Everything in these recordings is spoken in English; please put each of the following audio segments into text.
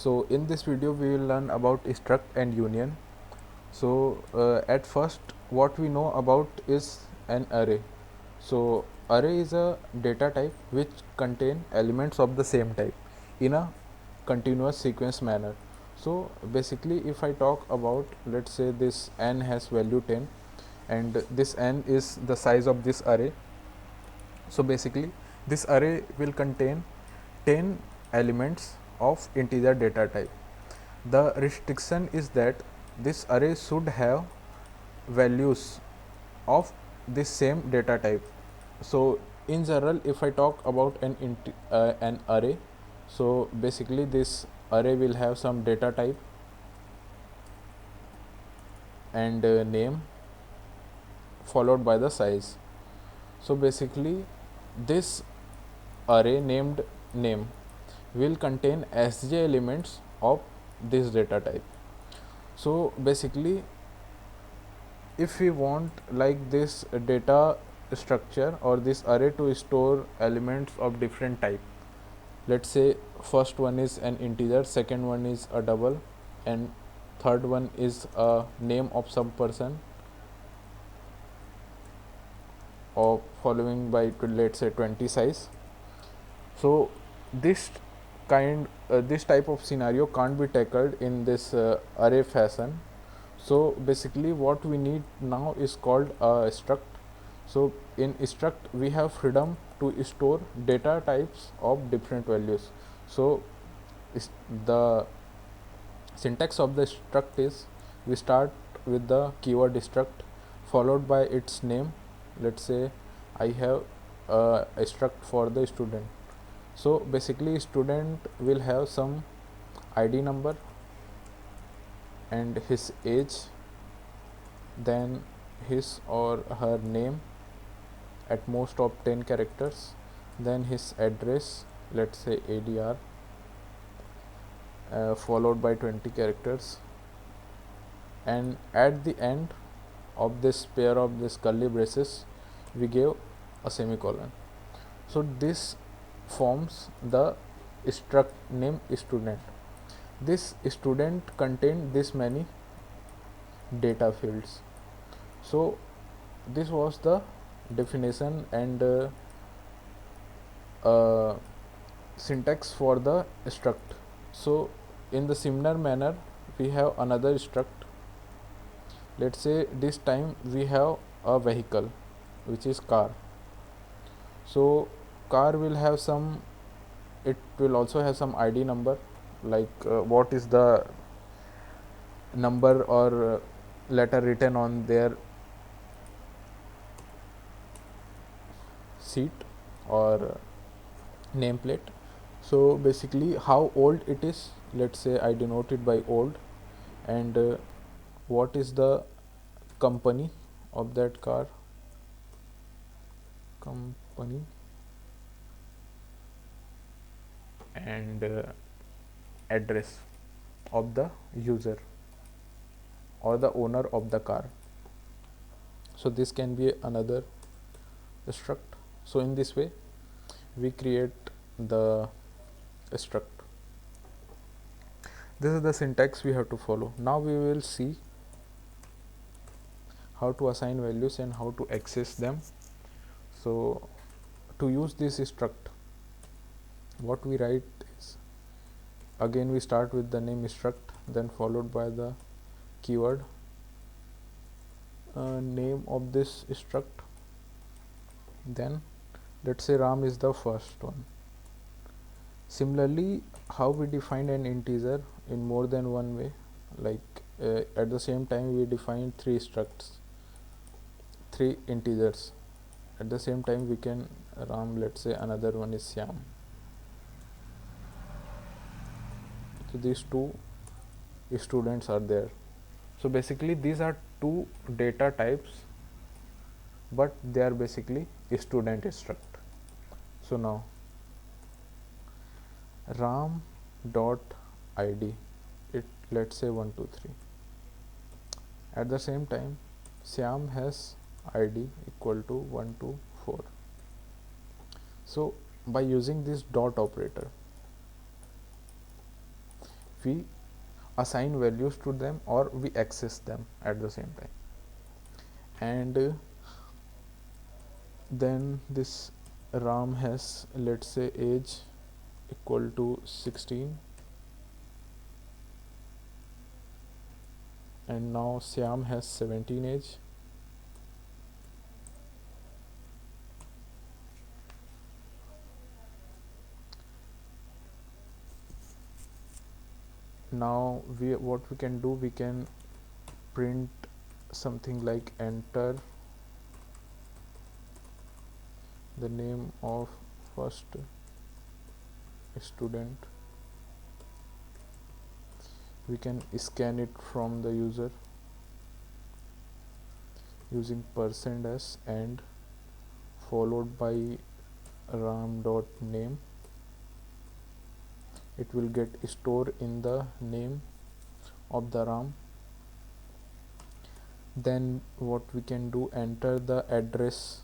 So in this video we will learn about struct and union. So at first what we know about is an array. So array is a data type which contain elements of the same type in a continuous sequence manner. So basically if I talk about, let's say this n has value 10 and this n is the size of this array. So basically this array will contain 10 elements of integer data type. The restriction is that this array should have values of this same data type. So in general if I talk about an array, so basically this array will have some data type and name followed by the size. So basically this array named name will contain sj elements of this data type. So basically if we want like this data structure or this array to store elements of different type, let's say first one is an integer, second one is a double, and third one is a name of some person, or following by let's say 20 size. So this this type of scenario can't be tackled in this array fashion. So basically what we need now is called a struct. So in struct we have freedom to store data types of different values. So the syntax of the struct is, we start with the keyword struct followed by its name. Let's say I have a struct for the student. So basically student will have some id number and his age, then his or her name at most of 10 characters, then his address, let's say ADR, followed by 20 characters, and at the end of this pair of this curly braces we give a semicolon. So this forms the struct name student. This student contained this many data fields. So this was the definition and syntax for the struct. So in the similar manner we have another struct. Let's say this time we have a vehicle which is car. So car will have some, it will also have some id number, like what is the number or letter written on their seat or nameplate. So basically how old it is, let's say I denote it by old, and what is the company of that car, company, and address of the user or the owner of the car. So this can be another struct. So in this way we create the struct. This is the syntax we have to follow. Now we will see how to assign values and how to access them. So to use this struct, what we write is, again we start with the name struct, then followed by the keyword name of this struct, then let's say Ram is the first one. Similarly, how we define an integer in more than one way, like at the same time we define three structs, three integers. At the same time we can Ram, let's say another one is Syam. So these two students are there. So basically these are two data types, but they are basically student struct. So now Ram dot id, it let's say 123. At the same time Syam has id equal to 124. So by using this dot operator we assign values to them or we access them at the same time. And then this RAM has, let's say, age equal to 16, and now Syam has 17 age. Now what we can do, we can print something like enter the name of first student. We can scan it from the user using %s and followed by ram.name. It will get stored in the name of the RAM. Then what we can do, enter the address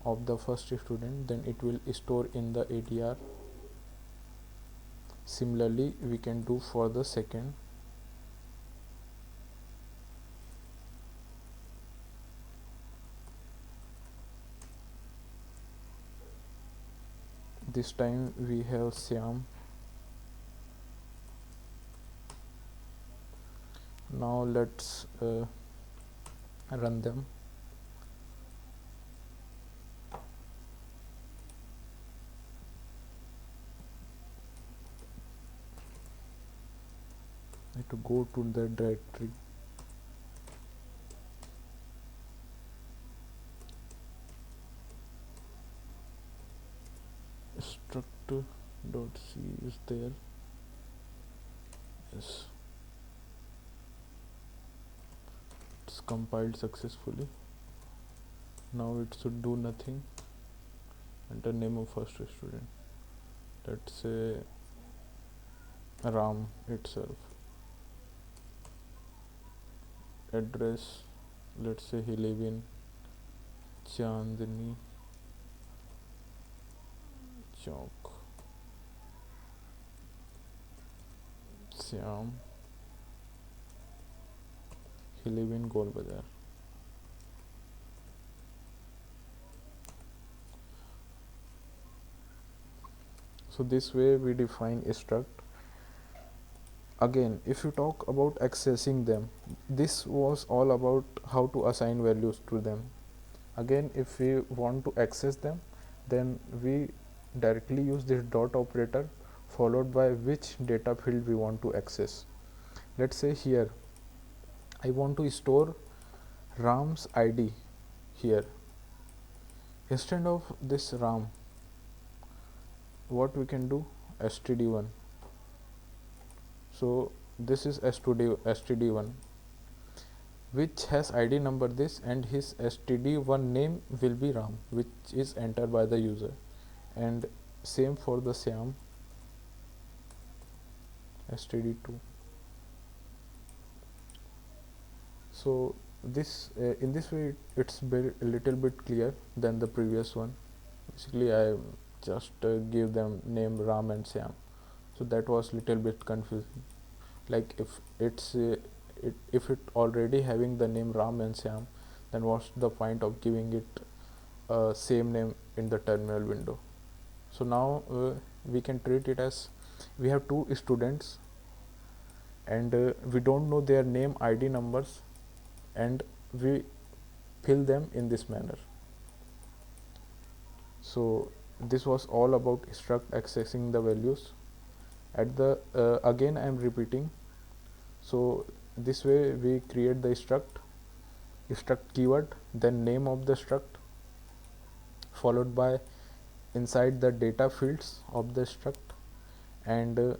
of the first student, then it will store in the ATR. Similarly we can do for the second. This time we have Syam. Now let's run them. I have to go to the directory. Struct.c is there. Yes, it's compiled successfully. Now it should do nothing. Enter name of first student. Let's say RAM itself. Address, let's say he live in Chandni Chowk. Syam, he live in Gol Bazar. So this way we define a struct. Again, if you talk about accessing them, this was all about how to assign values to them. Again, if we want to access them, then we directly use this dot operator followed by which data field we want to access. Let's say here I want to store RAM's ID here. Instead of this RAM, what we can do, std1. So this is std1 which has ID number this, and his std1 name will be RAM, which is entered by the user. And same for the Syam, std2. So this in this way it's a little bit clear than the previous one. Basically I just give them name RAM and Syam, so that was little bit confusing. Like if it's if it already having the name RAM and Syam, then what's the point of giving it same name in the terminal window? So now we can treat it as we have two students and we don't know their name, ID numbers, and we fill them in this manner. So this was all about struct accessing the values. At the again I am repeating. So this way we create the struct keyword, then name of the struct, followed by inside the data fields of the struct, and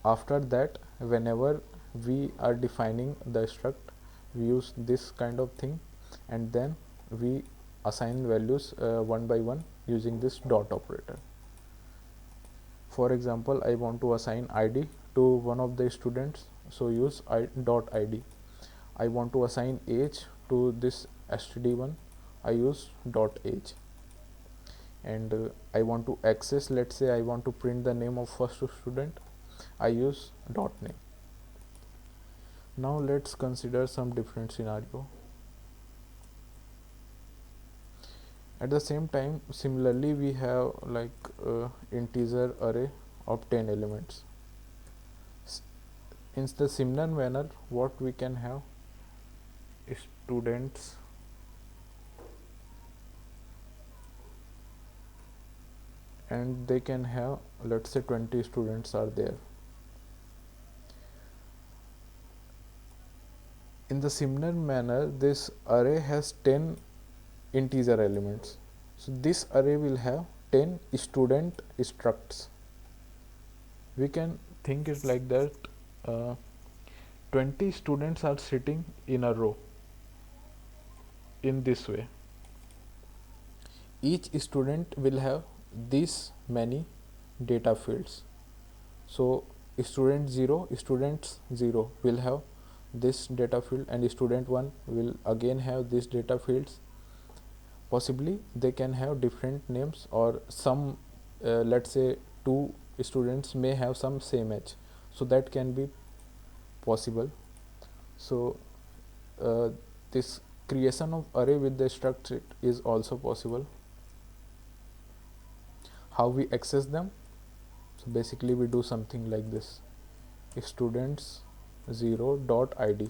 after that whenever we are defining the struct we use this kind of thing, and then we assign values one by one using this dot operator. For example, I want to assign ID to one of the students, so use dot ID. I want to assign age to this std1, I use dot age. and I want to access, let's say I want to print the name of first student, I use dot name. Now let's consider some different scenario. At the same time, similarly we have like integer array of 10 elements. In the similar manner, what we can have students and they can have, let's say 20 students are there. In the similar manner, this array has 10 integer elements, so this array will have 10 student structs. We can think it like that, 20 students are sitting in a row in this way. Each student will have this many data fields. So student 0, students 0 will have this data field, and student 1 will again have this data fields. Possibly they can have different names, or some let's say two students may have some same age, so that can be possible. So this creation of array with the struct is also possible. How we access them? So basically we do something like this: students 0 dot id.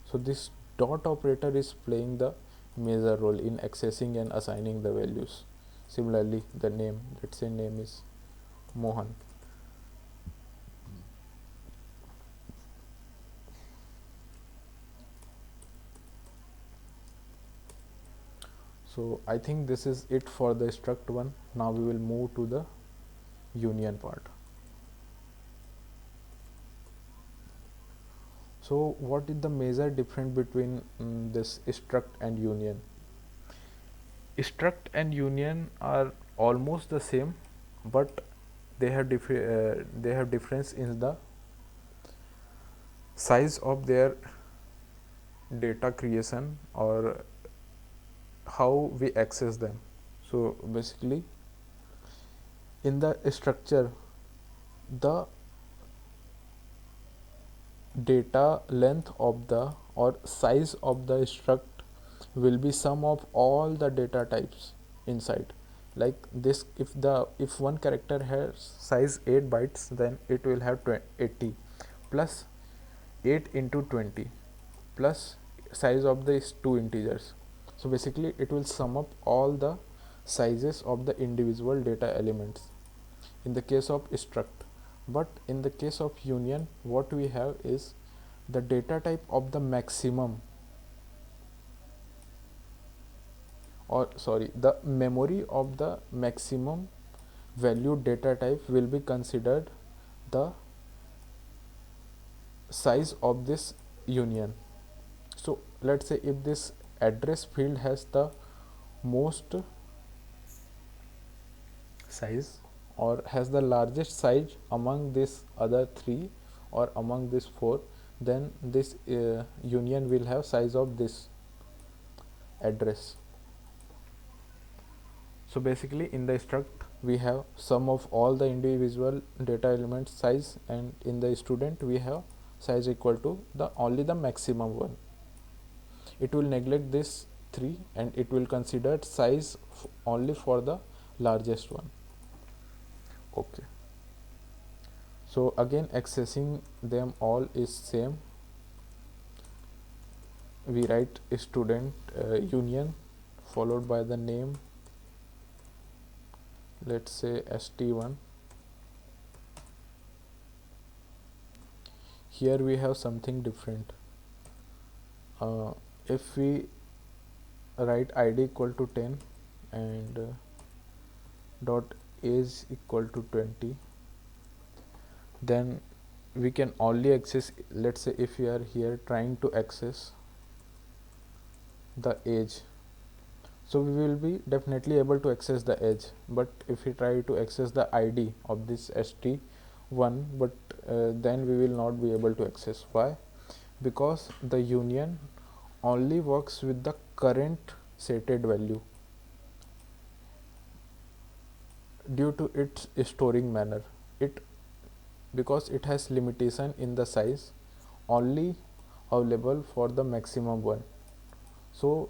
So this dot operator is playing the major role in accessing and assigning the values. Similarly, the name, let's say name is Mohan. So I think this is it for the struct one. Now we will move to the union part. So what is the major difference between this struct and union? Struct and union are almost the same, but they have difference in the size of their data creation or how we access them. So basically, in the structure, the data length of the or size of the struct will be sum of all the data types inside. Like this, if one character has size 8 bytes, then it will have 80 plus 8 into 20 plus size of these two integers. So basically it will sum up all the sizes of the individual data elements in the case of struct. But in the case of union, what we have is the data type of the maximum, or sorry, the memory of the maximum value data type will be considered the size of this union. So let's say if this address field has the most size or has the largest size among this other three or among this four, then this union will have size of this address. So basically in the struct we have sum of all the individual data elements size, and in the student we have size equal to the only the maximum one. It will neglect this 3 and it will consider size only for the largest one. Okay, so again accessing them all is same. We write student union followed by the name, let's say st1. Here we have something different. If we write id equal to 10 and dot age equal to 20, then we can only access, let's say if we are here trying to access the age, so we will be definitely able to access the age. But if we try to access the id of this st1, but then we will not be able to access. Why? Because the union only works with the current setted value. due to its storing manner. It because it has limitation in the size only available for the maximum one. So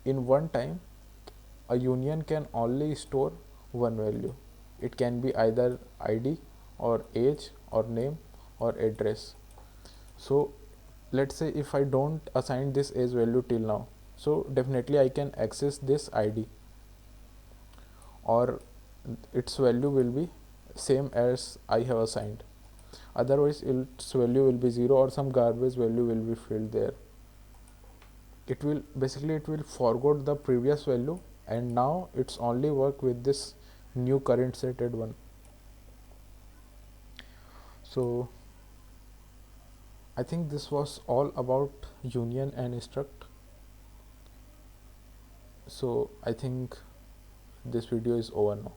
in one time a union can only store one value. It can be either id or age or name or address. So let's say if I don't assign this age value till now, so definitely I can access this id, or its value will be same as I have assigned. Otherwise its value will be 0 or some garbage value will be filled there. It will basically it will forget the previous value, and now it's only work with this new current setted one. So I think this was all about union and struct. So I think this video is over now.